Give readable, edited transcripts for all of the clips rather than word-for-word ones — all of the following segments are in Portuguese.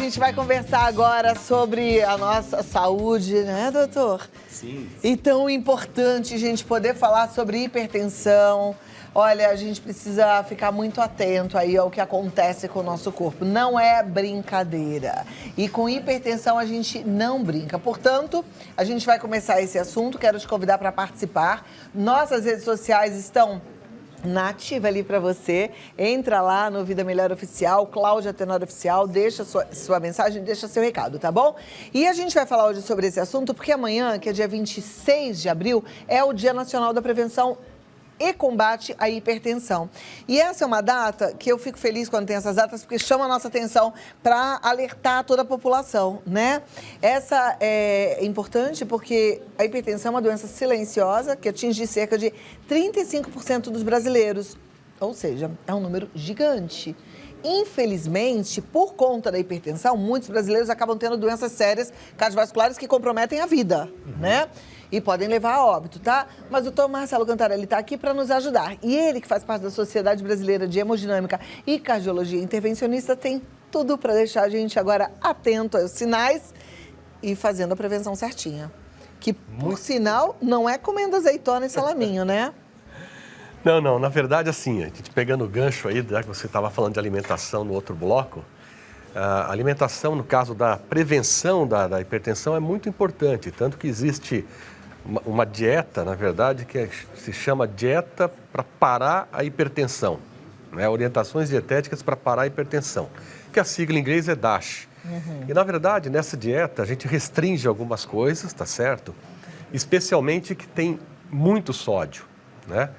gente vai conversar agora sobre a nossa saúde, né, doutor? Sim. E tão importante a gente poder falar sobre hipertensão. Olha, a gente precisa ficar muito atento aí ao que acontece com o nosso corpo. Não é brincadeira. E com hipertensão a gente não brinca. Portanto, a gente vai começar esse assunto. Quero te convidar para participar. Nossas redes sociais estão na ativa ali para você. Entra lá no Vida Melhor Oficial, Cláudia Tenório Oficial, deixa sua mensagem, deixa seu recado, tá bom? E a gente vai falar hoje sobre esse assunto porque amanhã, que é dia 26 de abril, é o Dia Nacional da Prevenção e Combate à Hipertensão. E essa é uma data que eu fico feliz quando tem essas datas, porque chama a nossa atenção para alertar toda a população, né? Essa é importante porque a hipertensão é uma doença silenciosa que atinge cerca de 35% dos brasileiros, ou seja, é um número gigante. Infelizmente, por conta da hipertensão, muitos brasileiros acabam tendo doenças sérias cardiovasculares que comprometem a vida, né? E podem levar a óbito, tá? Mas o doutor Marcelo Cantarelli está aqui para nos ajudar. E ele, que faz parte da Sociedade Brasileira de Hemodinâmica e Cardiologia Intervencionista, tem tudo para deixar a gente agora atento aos sinais e fazendo a prevenção certinha. Que, por sinal, não é comendo azeitona e salaminho, né? Não, na verdade, assim, a gente pegando o gancho aí, já que você estava falando de alimentação no outro bloco, a alimentação, no caso da prevenção da hipertensão, é muito importante, tanto que existe uma dieta, na verdade, que se chama dieta para parar a hipertensão, né? Orientações dietéticas para parar a hipertensão, que a sigla em inglês é DASH. E, na verdade, nessa dieta, a gente restringe algumas coisas, tá certo? Especialmente que tem muito sódio, né?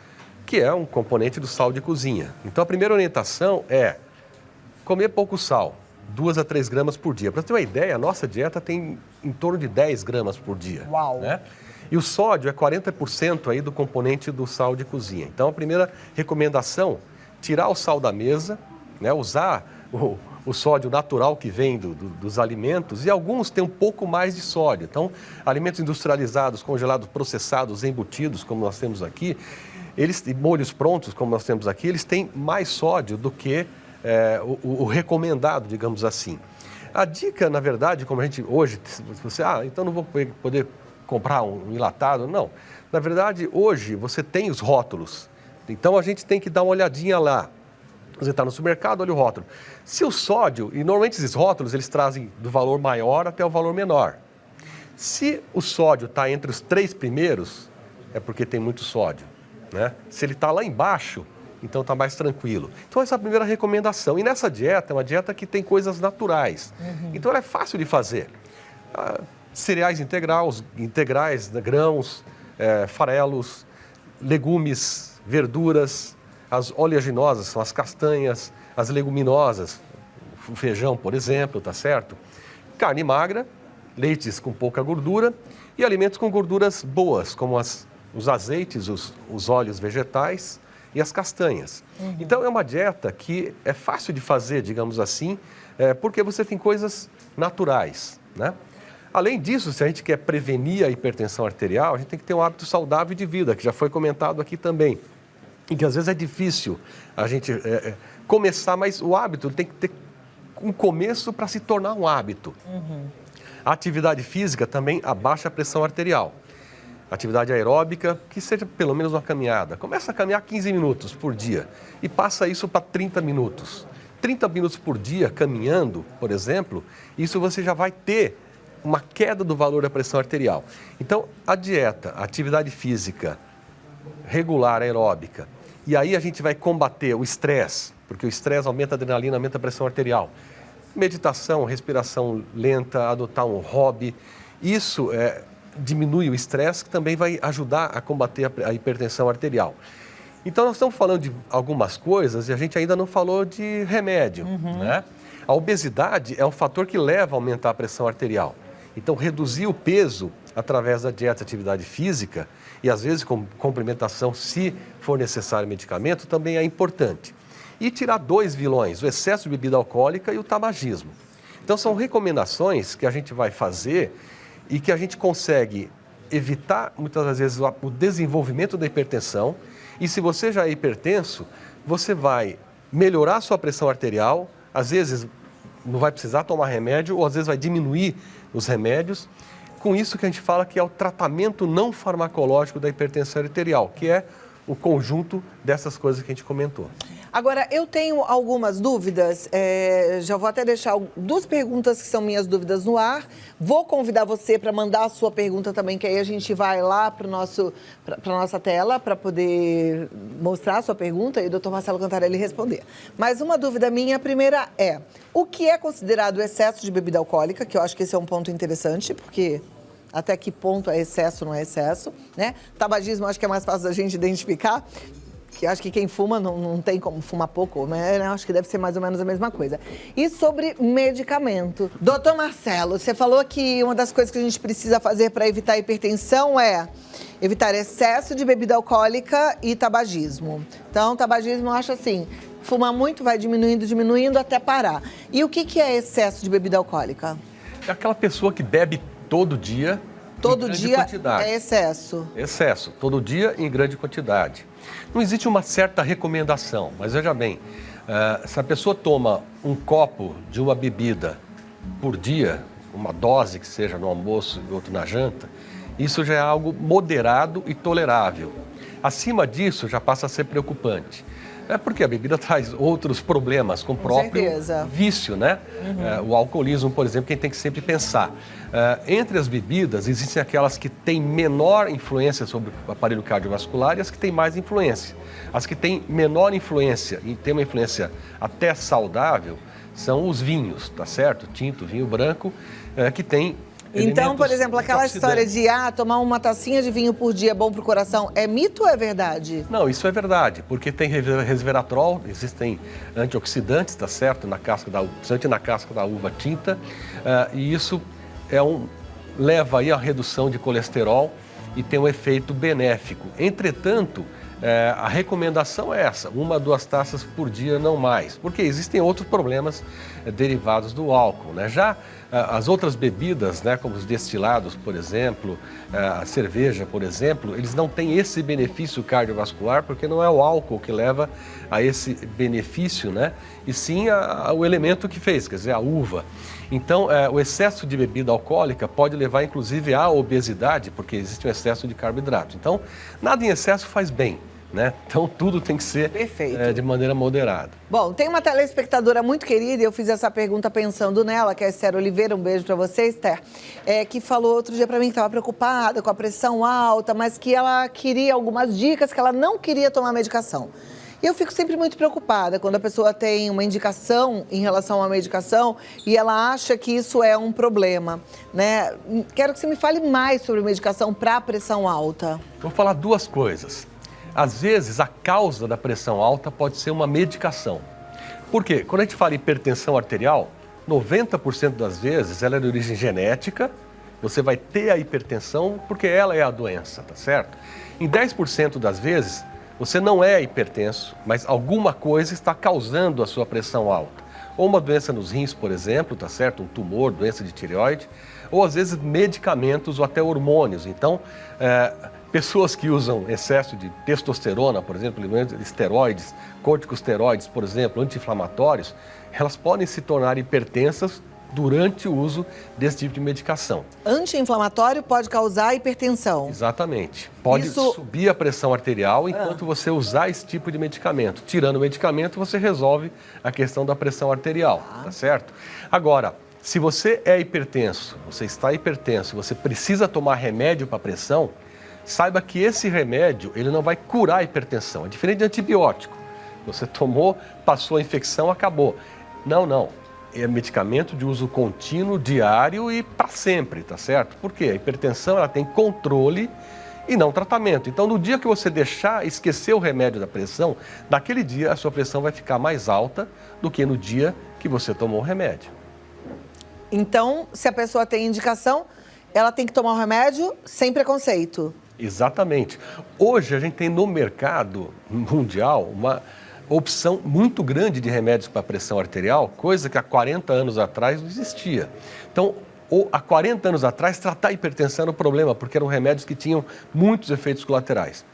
Que é um componente do sal de cozinha. Então, a primeira orientação é comer pouco sal, 2 a 3 gramas por dia. Para você ter uma ideia, a nossa dieta tem em torno de 10 gramas por dia. Uau! Né? E o sódio é 40% aí do componente do sal de cozinha. Então, a primeira recomendação, tirar o sal da mesa, né? Usar o sódio natural que vem dos alimentos, e alguns têm um pouco mais de sódio. Então, alimentos industrializados, congelados, processados, embutidos, como nós temos aqui, e molhos prontos, como nós temos aqui, eles têm mais sódio do que o recomendado, digamos assim. A dica, na verdade, como a gente hoje, você, então não vou poder comprar um enlatado, não. Na verdade, hoje você tem os rótulos, então a gente tem que dar uma olhadinha lá. Você está no supermercado, olha o rótulo. Se o sódio, e normalmente esses rótulos, eles trazem do valor maior até o valor menor. Se o sódio está entre os 3 primeiros, é porque tem muito sódio, né? Se ele está lá embaixo, então está mais tranquilo. Então essa é a primeira recomendação. E nessa dieta, é uma dieta que tem coisas naturais. Então ela é fácil de fazer. Cereais integrais, grãos, farelos, legumes, verduras, as oleaginosas, são as castanhas, as leguminosas, o feijão, por exemplo, tá certo? Carne magra, leites com pouca gordura e alimentos com gorduras boas, como os azeites, os óleos vegetais e as castanhas. Então, é uma dieta que é fácil de fazer, digamos assim, porque você tem coisas naturais, né? Além disso, se a gente quer prevenir a hipertensão arterial, a gente tem que ter um hábito saudável de vida, que já foi comentado aqui também. E que às vezes é difícil a gente começar, mas o hábito tem que ter um começo para se tornar um hábito. A atividade física também abaixa a pressão arterial. Atividade aeróbica, que seja pelo menos uma caminhada. Começa a caminhar 15 minutos por dia e passa isso para 30 minutos. 30 minutos por dia caminhando, por exemplo, isso você já vai ter uma queda do valor da pressão arterial. Então, a dieta, a atividade física regular, aeróbica, e aí a gente vai combater o estresse, porque o estresse aumenta a adrenalina, aumenta a pressão arterial. Meditação, respiração lenta, adotar um hobby, isso diminui o estresse, que também vai ajudar a combater a hipertensão arterial. Então, nós estamos falando de algumas coisas e a gente ainda não falou de remédio, né? A obesidade é um fator que leva a aumentar a pressão arterial. Então, reduzir o peso através da dieta e atividade física, e às vezes com complementação, se for necessário medicamento, também é importante. E tirar 2 vilões, o excesso de bebida alcoólica e o tabagismo. Então, são recomendações que a gente vai fazer e que a gente consegue evitar, muitas das vezes, o desenvolvimento da hipertensão. E se você já é hipertenso, você vai melhorar a sua pressão arterial, às vezes não vai precisar tomar remédio ou às vezes vai diminuir os remédios. Com isso que a gente fala que é o tratamento não farmacológico da hipertensão arterial, que é o conjunto dessas coisas que a gente comentou. Agora, eu tenho algumas dúvidas, já vou até deixar 2 perguntas que são minhas dúvidas no ar. Vou convidar você para mandar a sua pergunta também, que aí a gente vai lá para a nossa tela para poder mostrar a sua pergunta e o doutor Marcelo Cantarelli responder. Mas uma dúvida minha, a primeira é, o que é considerado excesso de bebida alcoólica? Que eu acho que esse é um ponto interessante, porque até que ponto é excesso ou não é excesso, né? Tabagismo acho que é mais fácil da gente identificar, que acho que quem fuma não tem como fumar pouco, né? Acho que deve ser mais ou menos a mesma coisa. E sobre medicamento. Doutor Marcelo, você falou que uma das coisas que a gente precisa fazer para evitar a hipertensão é evitar excesso de bebida alcoólica e tabagismo. Então, tabagismo eu acho assim, fuma muito, vai diminuindo até parar. E o que é excesso de bebida alcoólica? É aquela pessoa que bebe todo dia, todo em grande dia quantidade. É excesso. Excesso, todo dia em grande quantidade. Não existe uma certa recomendação, mas veja bem, se a pessoa toma um copo de uma bebida por dia, uma dose que seja no almoço e outro na janta, isso já é algo moderado e tolerável. Acima disso já passa a ser preocupante. É porque a bebida traz outros problemas com o próprio vício, né? O alcoolismo, por exemplo, quem tem que sempre pensar. Entre as bebidas, existem aquelas que têm menor influência sobre o aparelho cardiovascular e as que têm mais influência. As que têm menor influência e têm uma influência até saudável são os vinhos, tá certo? Tinto, vinho branco, que tem... Então, por exemplo, aquela história de tomar uma tacinha de vinho por dia é bom para o coração, é mito ou é verdade? Não, isso é verdade, porque tem resveratrol, existem antioxidantes, tá certo, principalmente na casca da uva tinta, e isso leva aí a redução de colesterol e tem um efeito benéfico. Entretanto, a recomendação é essa, 1 a 2 taças por dia, não mais, porque existem outros problemas derivados do álcool, né? Já as outras bebidas, né, como os destilados, por exemplo, a cerveja, por exemplo, eles não têm esse benefício cardiovascular, porque não é o álcool que leva a esse benefício, né? E sim o elemento que fez, quer dizer, a uva. Então, o excesso de bebida alcoólica pode levar, inclusive, à obesidade, porque existe um excesso de carboidrato. Então, nada em excesso faz bem, né? Então, tudo tem que ser de maneira moderada. Bom, tem uma telespectadora muito querida, e eu fiz essa pergunta pensando nela, que é a Esther Oliveira, um beijo para você, Esther, que falou outro dia para mim que estava preocupada com a pressão alta, mas que ela queria algumas dicas, que ela não queria tomar medicação. E eu fico sempre muito preocupada quando a pessoa tem uma indicação em relação à medicação e ela acha que isso é um problema, né? Quero que você me fale mais sobre medicação para pressão alta. Vou falar 2 coisas. Às vezes, a causa da pressão alta pode ser uma medicação. Por quê? Quando a gente fala em hipertensão arterial, 90% das vezes ela é de origem genética, você vai ter a hipertensão porque ela é a doença, tá certo? Em 10% das vezes, você não é hipertenso, mas alguma coisa está causando a sua pressão alta. Ou uma doença nos rins, por exemplo, tá certo? Um tumor, doença de tireoide, ou às vezes medicamentos ou até hormônios. Então, pessoas que usam excesso de testosterona, por exemplo, esteroides, corticosteroides, por exemplo, anti-inflamatórios, elas podem se tornar hipertensas durante o uso desse tipo de medicação. Anti-inflamatório pode causar hipertensão? Exatamente. Pode subir a pressão arterial enquanto você usar esse tipo de medicamento. Tirando o medicamento, você resolve a questão da pressão arterial, tá certo? Agora, se você é hipertenso, você está hipertenso, você precisa tomar remédio para pressão, saiba que esse remédio ele não vai curar a hipertensão. É diferente de antibiótico. Você tomou, passou a infecção, acabou. Não. É medicamento de uso contínuo, diário e para sempre, tá certo? Porque a hipertensão ela tem controle e não tratamento. Então, no dia que você esquecer o remédio da pressão, naquele dia a sua pressão vai ficar mais alta do que no dia que você tomou o remédio. Então, se a pessoa tem indicação, ela tem que tomar o remédio sem preconceito. Exatamente. Hoje a gente tem no mercado mundial uma opção muito grande de remédios para pressão arterial, coisa que há 40 anos atrás não existia. Então, há 40 anos atrás, tratar a hipertensão era um problema, porque eram remédios que tinham muitos efeitos colaterais.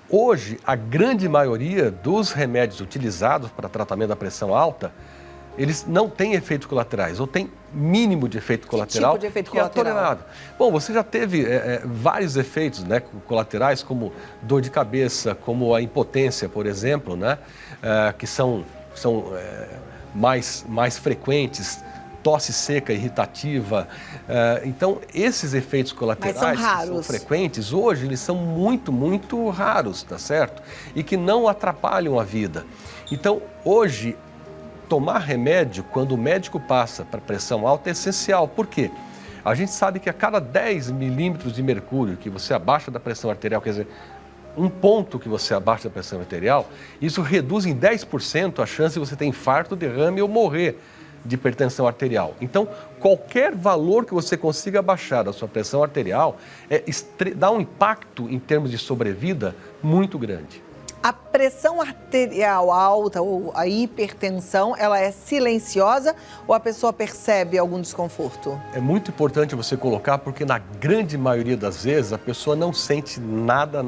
Hoje, a grande maioria dos remédios utilizados para tratamento da pressão alta eles não têm efeitos colaterais, ou têm mínimo de efeito colateral, tipo de efeito que é colateral? tolerável. Bom, você já teve vários efeitos, né, colaterais, como dor de cabeça, como a impotência, por exemplo, né, que são mais frequentes, tosse seca, irritativa. Então, esses efeitos colaterais Mas são que raros. são frequentes, hoje eles são muito, muito raros, tá certo? E que não atrapalham a vida. Então, hoje, tomar remédio, quando o médico passa para pressão alta, é essencial. Por quê? A gente sabe que a cada 10 milímetros de mercúrio que você abaixa da pressão arterial, quer dizer, um ponto que você abaixa da pressão arterial, isso reduz em 10% a chance de você ter infarto, derrame ou morrer de hipertensão arterial. Então, qualquer valor que você consiga abaixar da sua pressão arterial dá um impacto em termos de sobrevida muito grande. A pressão arterial alta ou a hipertensão, ela é silenciosa ou a pessoa percebe algum desconforto? É muito importante você colocar, porque na grande maioria das vezes a pessoa não sente nada,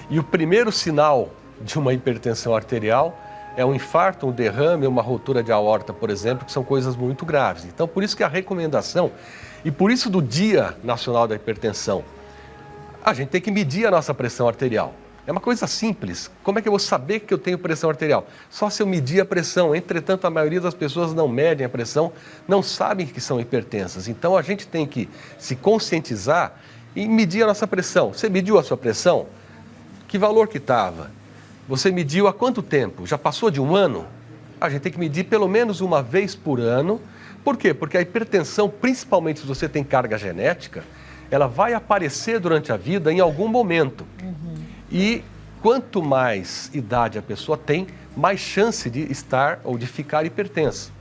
e o primeiro sinal de uma hipertensão arterial é um infarto, um derrame, uma ruptura de aorta, por exemplo, que são coisas muito graves. Então, por isso que a recomendação, e por isso do Dia Nacional da Hipertensão, a gente tem que medir a nossa pressão arterial. É uma coisa simples. Como é que eu vou saber que eu tenho pressão arterial? Só se eu medir a pressão. Entretanto, a maioria das pessoas não medem a pressão, não sabem que são hipertensas. Então, a gente tem que se conscientizar e medir a nossa pressão. Você mediu a sua pressão? Que valor que estava? Você mediu há quanto tempo? Já passou de um ano? A gente tem que medir pelo menos uma vez por ano. Por quê? Porque a hipertensão, principalmente se você tem carga genética, ela vai aparecer durante a vida em algum momento. E quanto mais idade a pessoa tem, mais chance de estar ou de ficar hipertensa.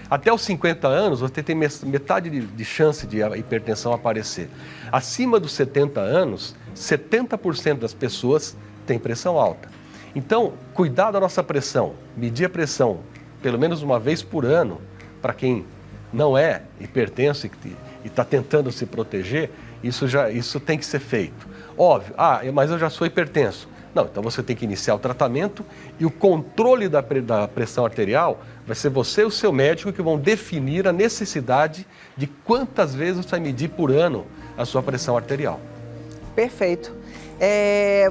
Até os 50 anos, você tem metade de chance de a hipertensão aparecer. Acima dos 70 anos, 70% das pessoas têm pressão alta. Então, cuidar da nossa pressão, medir a pressão pelo menos uma vez por ano, para quem não é hipertenso e está tentando se proteger, isso tem que ser feito. Óbvio, mas eu já sou hipertenso. Não, então você tem que iniciar o tratamento e o controle da pressão arterial vai ser você e o seu médico que vão definir a necessidade de quantas vezes você vai medir por ano a sua pressão arterial. Perfeito.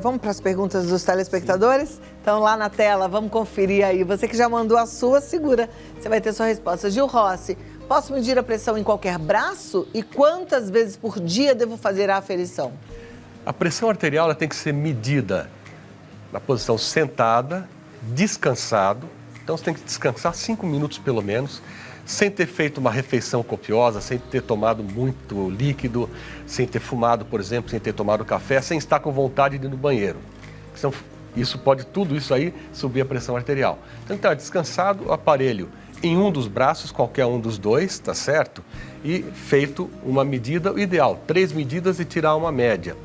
Vamos para as perguntas dos telespectadores? Então, lá na tela, vamos conferir aí. Você que já mandou a sua, segura. Você vai ter sua resposta. Gil Rossi, posso medir a pressão em qualquer braço? E quantas vezes por dia devo fazer a aferição? A pressão arterial ela tem que ser medida na posição sentada, descansado. Então, você tem que descansar 5 minutos pelo menos, sem ter feito uma refeição copiosa, sem ter tomado muito líquido, sem ter fumado, por exemplo, sem ter tomado café, sem estar com vontade de ir no banheiro. Então, tudo isso aí subir a pressão arterial. Então, está descansado o aparelho em um dos braços, qualquer um dos dois, tá certo? E feito uma medida, o ideal, 3 medidas e tirar uma média.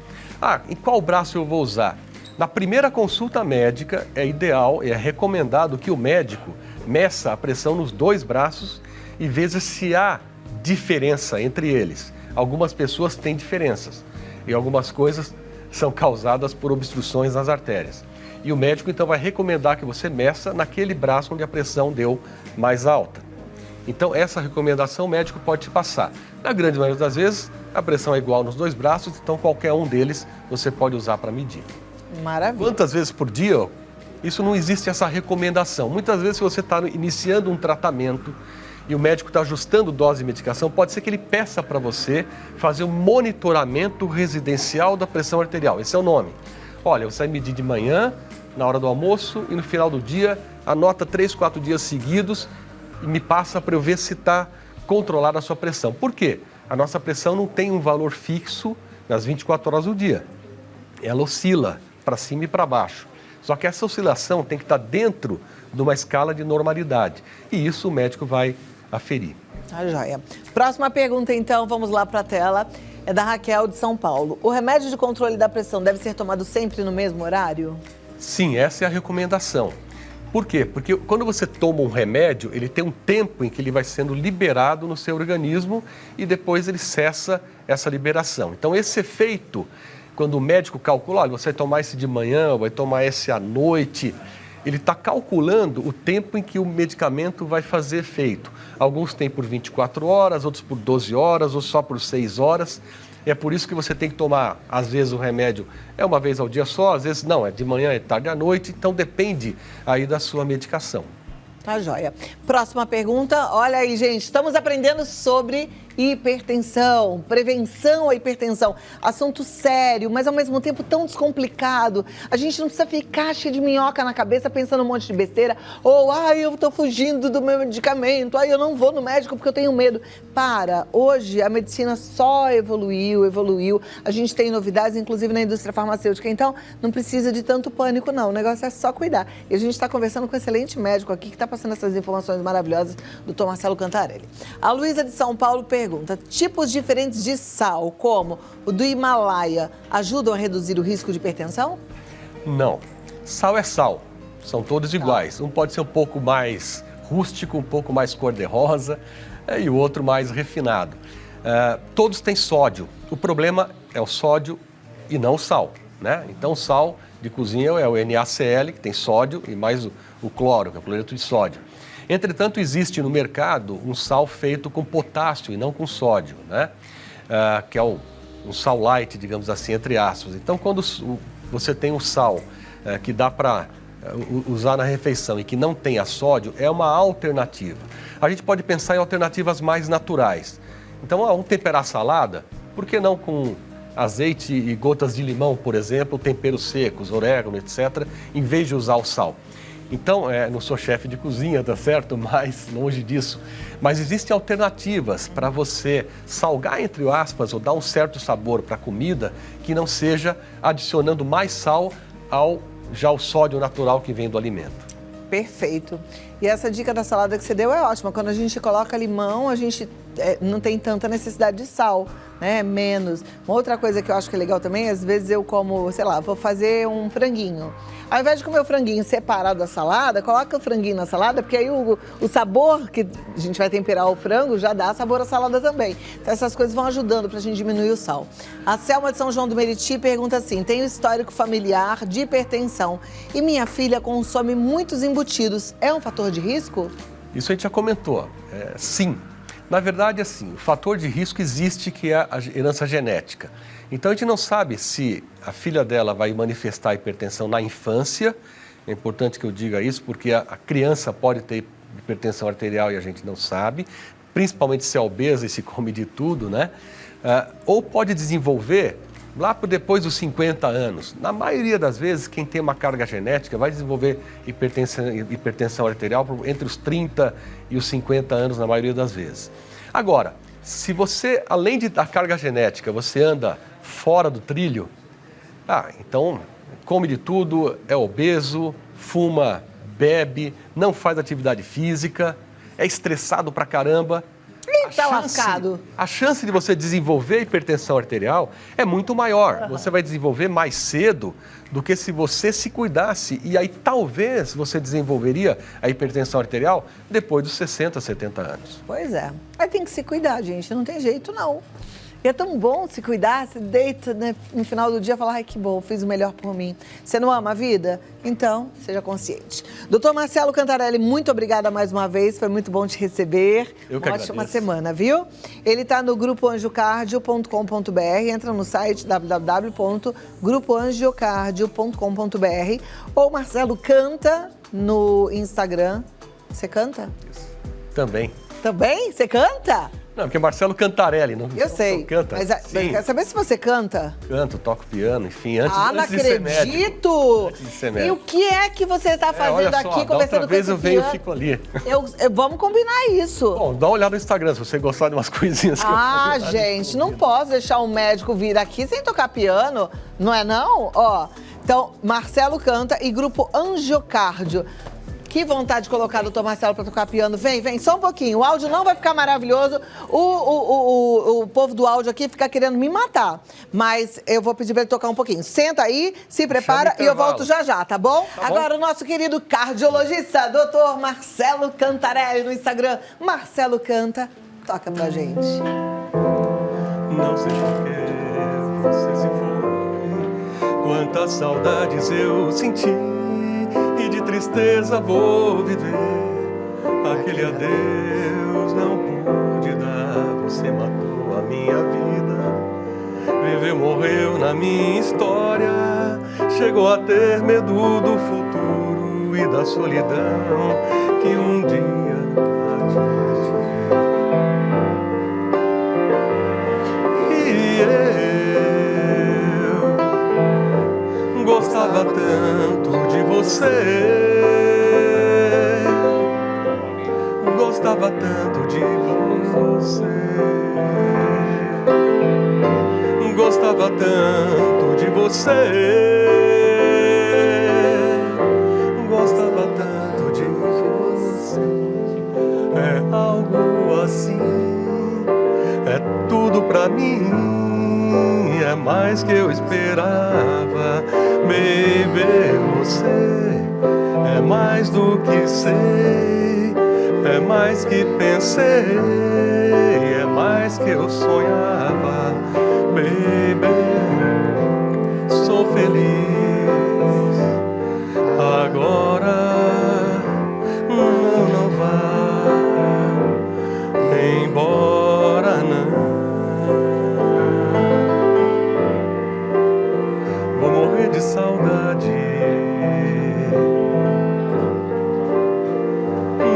Em qual braço eu vou usar? Na primeira consulta médica, é ideal, é recomendado que o médico meça a pressão nos 2 braços e veja se há diferença entre eles. Algumas pessoas têm diferenças e algumas coisas são causadas por obstruções nas artérias. E o médico então vai recomendar que você meça naquele braço onde a pressão deu mais alta. Então essa recomendação o médico pode te passar. Na grande maioria das vezes, a pressão é igual nos 2 braços, então qualquer um deles você pode usar para medir. Maravilha. Quantas vezes por dia? Isso não existe essa recomendação. Muitas vezes, se você está iniciando um tratamento e o médico está ajustando dose de medicação, pode ser que ele peça para você fazer um monitoramento residencial da pressão arterial. Esse é o nome. Olha, você vai medir de manhã, na hora do almoço e no final do dia, anota 3, 4 dias seguidos e me passa para eu ver se está controlada a sua pressão. Por quê? A nossa pressão não tem um valor fixo nas 24 horas do dia. Ela oscila para cima e para baixo. Só que essa oscilação tem que estar dentro de uma escala de normalidade. E isso o médico vai aferir. Tá joia. Próxima pergunta, então, vamos lá para a tela. É da Raquel de São Paulo. O remédio de controle da pressão deve ser tomado sempre no mesmo horário? Sim, essa é a recomendação. Por quê? Porque quando você toma um remédio, ele tem um tempo em que ele vai sendo liberado no seu organismo e depois ele cessa essa liberação. Então, esse efeito, quando o médico calcula, olha, você vai tomar esse de manhã, vai tomar esse à noite, ele está calculando o tempo em que o medicamento vai fazer efeito. Alguns têm por 24 horas, outros por 12 horas, ou só por 6 horas. É por isso que você tem que tomar, às vezes o remédio é uma vez ao dia só, às vezes não, é de manhã, é tarde, à noite, então depende aí da sua medicação. Tá joia. Próxima pergunta, olha aí, gente, estamos aprendendo sobre hipertensão, prevenção à hipertensão. Assunto sério, mas ao mesmo tempo tão descomplicado. A gente não precisa ficar cheio de minhoca na cabeça pensando um monte de besteira. Ou, eu tô fugindo do meu medicamento, eu não vou no médico porque eu tenho medo. Hoje a medicina só evoluiu. A gente tem novidades, inclusive na indústria farmacêutica. Então, não precisa de tanto pânico, não. O negócio é só cuidar. E a gente está conversando com um excelente médico aqui que está passando essas informações maravilhosas, Dr. Marcelo Cantarelli. A Luísa de São Paulo pergunta, tipos diferentes de sal, como o do Himalaia, ajudam a reduzir o risco de hipertensão? Não. Sal é sal. São todos iguais. Um pode ser um pouco mais rústico, um pouco mais cor-de-rosa e o outro mais refinado. Todos têm sódio. O problema é o sódio e não o sal, né? Então, o sal de cozinha é o NaCl, que tem sódio, e mais o cloro, que é o cloreto de sódio. Entretanto, existe no mercado um sal feito com potássio e não com sódio, né? Que é um sal light, digamos assim, entre aspas. Então, quando você tem um sal que dá para usar na refeição e que não tenha sódio, é uma alternativa. A gente pode pensar em alternativas mais naturais. Então, vamos temperar a salada, por que não com azeite e gotas de limão, por exemplo, temperos secos, orégano, etc., em vez de usar o sal? Então, não sou chefe de cozinha, tá certo? Mas longe disso. Mas existem alternativas para você salgar, entre aspas, ou dar um certo sabor para a comida que não seja adicionando mais sal ao sódio natural que vem do alimento. Perfeito. E essa dica da salada que você deu é ótima. Quando a gente coloca limão, a gente não tem tanta necessidade de sal, né? Menos. Uma outra coisa que eu acho que é legal também, às vezes eu como, sei lá, vou fazer um franguinho. Ao invés de comer o franguinho separado da salada, coloca o franguinho na salada, porque aí o sabor que a gente vai temperar o frango já dá sabor à salada também. Então essas coisas vão ajudando pra gente diminuir o sal. A Selma de São João do Meriti pergunta assim, tenho histórico familiar de hipertensão e minha filha consome muitos embutidos. É um fator de risco? Isso a gente já comentou. Sim. Na verdade, assim, o fator de risco existe, que é a herança genética. Então, a gente não sabe se a filha dela vai manifestar hipertensão na infância. É importante que eu diga isso, porque a criança pode ter hipertensão arterial e a gente não sabe, principalmente se é obesa e se come de tudo, né? Ou pode desenvolver lá por depois dos 50 anos. Na maioria das vezes, quem tem uma carga genética vai desenvolver hipertensão arterial entre os 30 e os 50 anos, na maioria das vezes. Agora, se você, além da carga genética, você anda fora do trilho, então come de tudo, é obeso, fuma, bebe, não faz atividade física, é estressado pra caramba. Tá lascado. A chance de você desenvolver hipertensão arterial é muito maior. Você vai desenvolver mais cedo do que se você se cuidasse. E aí talvez você desenvolveria a hipertensão arterial depois dos 60, 70 anos. Pois é. Aí tem que se cuidar, gente. Não tem jeito, não. E é tão bom se cuidar, se deita, né, no final do dia e falar, ai que bom, fiz o melhor por mim. Você não ama a vida? Então, seja consciente. Doutor Marcelo Cantarelli, muito obrigada mais uma vez, foi muito bom te receber. Eu que agradeço. Ótima semana, viu? Ele está no grupoangiocardio.com.br, entra no site www.grupoangiocardio.com.br ou Marcelo Canta no Instagram. Você canta? Isso. Também. Também? Você canta? Não, porque é Marcelo Cantarelli, não. Eu sei, Canta. mas eu quero saber se você canta. Canto, toco piano, enfim, antes não de ser médico. acredito! Antes de ser médico. E o que é que você está fazendo olha só, aqui, conversando outra com esse vez eu venho e piano? fico ali. Vamos combinar isso. Bom, dá uma olhada no Instagram, se você gostar de umas coisinhas que eu faço. Gente, não posso deixar um médico vir aqui sem tocar piano, não é não? Então, Marcelo Canta e Grupo Angiocardio. Que vontade de colocar o doutor Marcelo para tocar piano. Vem, só um pouquinho. O áudio não vai ficar maravilhoso. O povo do áudio aqui fica querendo me matar. Mas eu vou pedir para ele tocar um pouquinho. Senta aí, se prepara e eu volto já, tá bom? Agora o nosso querido cardiologista, doutor Marcelo Cantarelli, no Instagram. Marcelo Canta, toca pra gente. Não sei porquê você se foi, quantas saudades eu senti. e de tristeza vou viver. Aquele adeus não pude dar, você matou a minha vida. Viveu, morreu na minha história, chegou a ter medo do futuro e da solidão que um dia e eu gostava tanto de você. Gostava tanto de você. Gostava tanto de você. Gostava tanto de você. É algo assim. É tudo pra mim. É mais que eu esperava. Baby, você é mais do que sei. É mais que pensei, é mais que eu sonhava, baby, sou feliz, agora não vá embora não, vou morrer de saudade.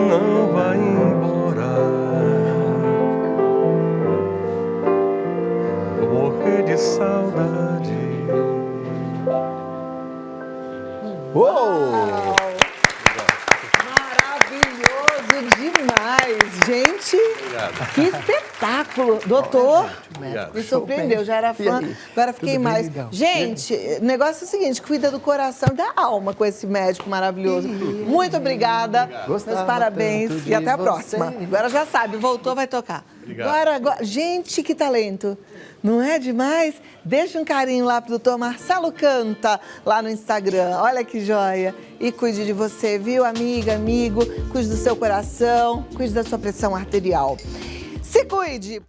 Não vai embora. Vou morrer de saudade. Uou! Maravilhoso demais, gente! Obrigado. Que espetáculo! Doutor, Obrigado. me surpreendeu, já era fã, agora fiquei mais. Gente, o negócio é o seguinte, cuida do coração e da alma com esse médico maravilhoso. Muito obrigada, meus parabéns e até a próxima. Agora já sabe, voltou, vai tocar. Agora, gente, que talento! Não é demais? Deixa um carinho lá pro doutor Marcelo Canta, lá no Instagram. Olha que joia. E cuide de você, viu, amiga, amigo? Cuide do seu coração, cuide da sua pressão arterial. Se cuide!